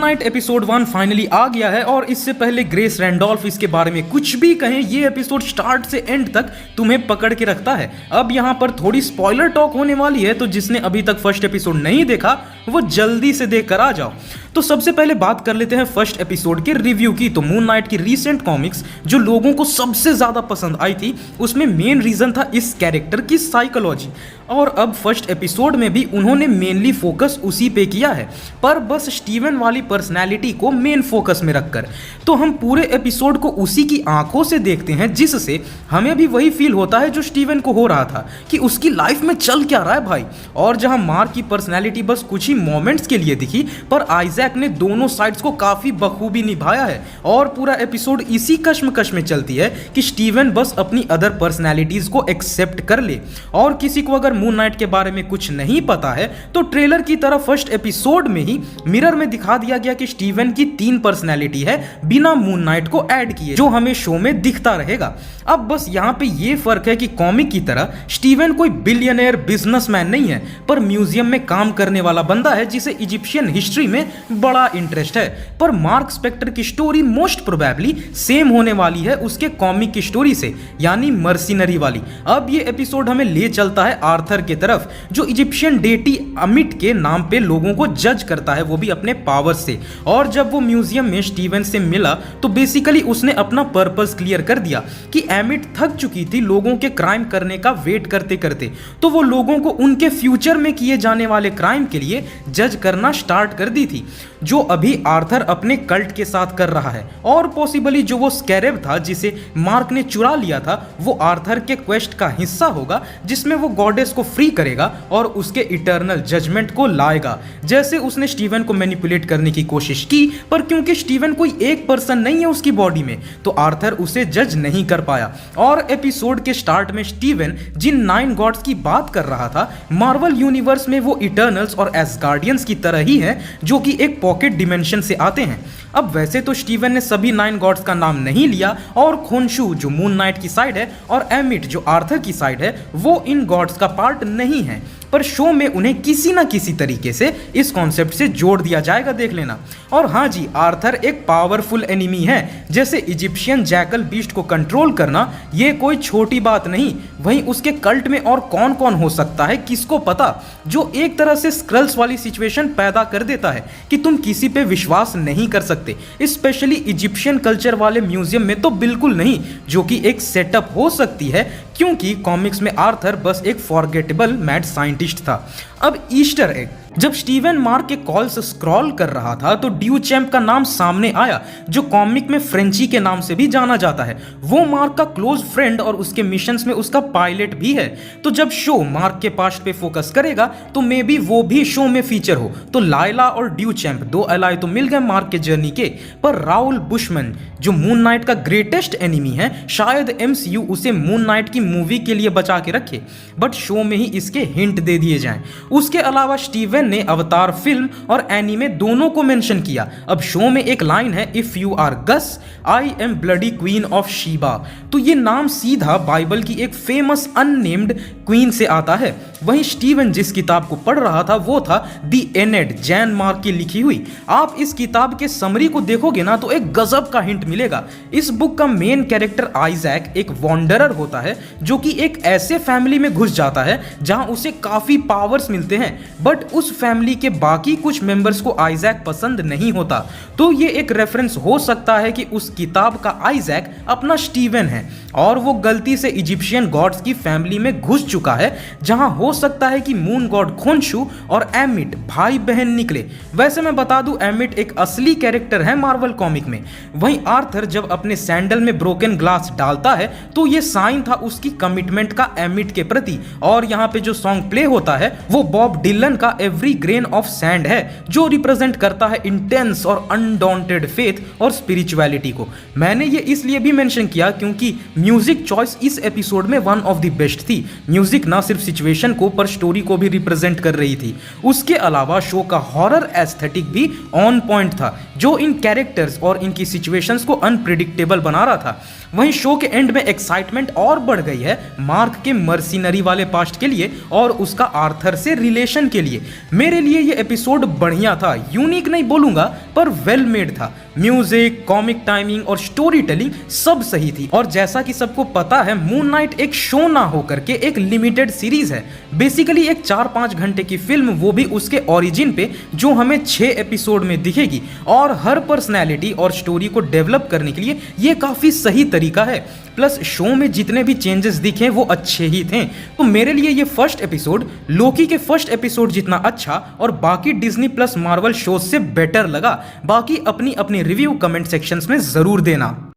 Night episode 1 finally आ गया है और इससे पहले ग्रेस रैंडोल्फ इसके बारे में कुछ भी कहें, ये एपिसोड स्टार्ट से एंड तक तुम्हें पकड़ के रखता है। अब यहाँ पर थोड़ी स्पॉइलर टॉक होने वाली है, तो जिसने अभी तक फर्स्ट एपिसोड नहीं देखा वो जल्दी से देख कर आ जाओ। तो सबसे पहले बात कर लेते हैं फर्स्ट एपिसोड के रिव्यू की। तो मून नाइट की रीसेंट कॉमिक्स जो लोगों को सबसे ज्यादा पसंद आई थी, उसमें मेन रीजन था इस कैरेक्टर की साइकोलॉजी, और अब फर्स्ट एपिसोड में भी उन्होंने मेनली फोकस उसी पे किया है, पर बस स्टीवन वाली पर्सनैलिटी को मेन फोकस में रखकर। तो हम पूरे एपिसोड को उसी की आंखों से देखते हैं, जिससे हमें भी वही फील होता है जो स्टीवन को हो रहा था कि उसकी लाइफ में चल क्या रहा है भाई। और जहां मार्क की पर्सनैलिटी बस कुछ ही मोमेंट्स के लिए दिखी, पर आइजैक ने दोनों साइड्स को काफी बखूबी निभाया है। और पूरा एपिसोड इसी कश्मकश में चलती है कि स्टीवन बस अपनी अदर पर्सनैलिटीज को एक्सेप्ट कर ले। और किसी को अगर मून नाइट के बारे में कुछ नहीं पता है, तो ट्रेलर की तरह फर्स्ट एपिसोड में ही मिरर में दिखा दिया गया कि स्टीवन की 3 पर्सनैलिटी है बिना मून नाइट को ऐड किए, जो हमें शो में दिखता रहेगा। अब बस यहाँ पे ये फर्क है कि कॉमिक की तरह स्टीवन कोई बिलियनर बिजनेसमैन नहीं है, पर म्यूजियम में काम करने वाला बंदा है जिसे इजिप्शियन हिस्ट्री में बड़ा इंटरेस्ट है। पर मार्क स्पेक्टर की स्टोरी मोस्ट प्रोबेबली सेम होने वाली है उसके कॉमिक की स्टोरी से, यानी मर्सिनरी वाली। अब ये एपिसोड हमें ले चलता है आर्थर के तरफ, जो इजिप्शियन डेटी अमिट के नाम पे लोगों को जज करता है, वो भी अपने पावर से। और जब वो म्यूजियम में स्टीवन से मिला, तो बेसिकली उसने अपना पर्पस क्लियर कर दिया कि एमिट थक चुकी थी लोगों के क्राइम करने का वेट करते करते, तो वो लोगों को उनके फ्यूचर में किए जाने वाले क्राइम के लिए जज करना स्टार्ट कर दी थी, जो अभी आर्थर अपने कल्ट के साथ कर रहा है। और पॉसिबली जो वो स्कैरेब था जिसे मार्क ने चुरा लिया था, वो आर्थर के क्वेस्ट का हिस्सा होगा, जिसमें वो गॉडेस को फ्री करेगा और उसके इटर्नल जजमेंट को लाएगा। जैसे उसने स्टीवन को मैनिपुलेट करने की कोशिश की, पर क्योंकि स्टीवन कोई एक पर्सन नहीं है उसकी बॉडी में, तो आर्थर उसे जज नहीं कर पाया। और एपिसोड के स्टार्ट में स्टीवन जिन 9 गॉड्स की बात कर रहा था, मार्वल यूनिवर्स में वो इटर्नल्स और एसगार्डियंस की तरह ही है, जो कि एक पॉकेट डिमेंशन से आते हैं। अब वैसे तो स्टीवन ने सभी 9 गॉड्स का नाम नहीं लिया, और खोनशू जो मून नाइट की साइड है और एमिट जो आर्थर की साइड है, वो इन गॉड्स का पार्ट नहीं है, पर शो में उन्हें किसी ना किसी तरीके से इस कॉन्सेप्ट से जोड़ दिया जाएगा, देख लेना। और हाँ जी, आर्थर एक पावरफुल एनिमी है, जैसे इजिप्शियन जैकल बीस्ट को कंट्रोल करना ये कोई छोटी बात नहीं। वहीं उसके कल्ट में और कौन कौन हो सकता है किसको पता, जो एक तरह से स्क्रल्स वाली सिचुएशन पैदा कर देता है कि तुम किसी पे विश्वास नहीं कर सकते, स्पेशली इजिप्शियन कल्चर वाले म्यूजियम में तो बिल्कुल नहीं, जो कि एक सेटअप हो सकती है, क्योंकि कॉमिक्स में आर्थर बस एक फॉरगेटेबल मैड साइंटिस्ट था। अब ईस्टर एग, जब स्टीवन मार्क के कॉल्स स्क्रॉल कर रहा था, तो ड्यू चैम्प का नाम सामने आया, जो कॉमिक में फ्रेंची के नाम से भी जाना जाता है। वो मार्क का क्लोज फ्रेंड और उसके मिशंस में उसका पायलट भी है। तो जब शो मार्क के पास्ट पे फोकस करेगा, तो मे बी वो भी शो में फीचर हो। तो लाइला और ड्यू चैम्प 2 एलाय तो मिल गए मार्क के जर्नी के, पर राउल बुशमैन जो मून नाइट का ग्रेटेस्ट एनिमी है, शायद MCU उसे मून नाइट की मूवी के लिए बचा के रखे, बट शो में ही इसके हिंट दे दिए जाएं। उसके अलावा स्टीवन ने अवतार फिल्म और एनीमे दोनों को मेंशन किया। अब शो में एक लाइन है, if you are guess I am bloody queen of Sheba. तो ये नाम सीधा बाइबल की एक फेमस अननेम्ड क्वीन से आता है। वहीं स्टीवन जिस किताब को पढ़ रहा था वो था दी एनेड, जैन मार्क की लिखी हुई। आप इस किताब के समरी को देखोगे ना, तो एक गजब का हिंट मिलेगा। इस बुक का मेन कैरेक्टर आइजैक एक वॉन्डरर होता है, जो कि एक ऐसे फैमिली में घुस जाता है जहां उसे काफी पावर्स मिलते हैं, बट उस फैमिली के बाकी कुछ मेंबर्स को आइजैक पसंद नहीं होता। तो ये एक रेफरेंस हो सकता है कि उस किताब का आइजैक अपना स्टीवन है, और वो गलती से इजिप्शियन गॉड्स की फैमिली में घुस चुका है, जहां हो सकता है कि मून गॉड खोनशू और एमिट भाई बहन निकले। वैसे मैं बता दूं, एमिट एक असली कैरेक्टर है मार्वल कॉमिक में। वहीं आर्थर जब अपने सैंडल में ब्रोकन ग्लास डालता है, तो ये साइन था उसकी कमिटमेंट का एमिट के प्रति। और यहाँ पे जो सॉन्ग प्ले होता है, वो बॉब डिलन का एवरी ग्रेन ऑफ सैंड है, जो रिप्रेजेंट करता है इंटेंस और अनडॉन्टेड फेथ और स्पिरिचुअलिटी को। मैंने ये इसलिए भी मेंशन किया क्योंकि म्यूजिक चॉइस इस एपिसोड में वन ऑफ द बेस्ट थी। म्यूजिक ना सिर्फ सिचुएशन को पर स्टोरी को भी रिप्रेजेंट कर रही थी। उसके अलावा शो का हॉरर एस्थेटिक भी ऑन पॉइंट था, जो इन कैरेक्टर्स और इनकी सिचुएशंस को अनप्रिडिक्टेबल बना रहा था। वहीं शो के एंड में एक्साइटमेंट और बढ़ गई है मार्क के मर्सिनरी वाले पास्ट के लिए और उसका आर्थर से रिलेशन के लिए। मेरे लिए ये एपिसोड बढ़िया था, यूनिक नहीं बोलूंगा पर वेल मेड था। म्यूजिक, कॉमिक टाइमिंग और स्टोरी टेलिंग सब सही थी। और जैसा कि सबको पता है, मून नाइट एक शो ना होकर के एक लिमिटेड सीरीज है, बेसिकली एक 4-5 घंटे की फिल्म, वो भी उसके ओरिजिन पे, जो हमें 6 एपिसोड में दिखेगी। और हर पर्सनैलिटी और स्टोरी को डेवलप करने के लिए ये काफी सही तरीका है। प्लस शो में जितने भी चेंजेस दिखे वो अच्छे ही थे। तो मेरे लिए ये फर्स्ट एपिसोड लोकी के फर्स्ट एपिसोड जितना अच्छा और बाकी डिज्नी प्लस मार्वल शोज से बेटर लगा। बाकी अपनी अपनी रिव्यू कमेंट सेक्शंस में जरूर देना।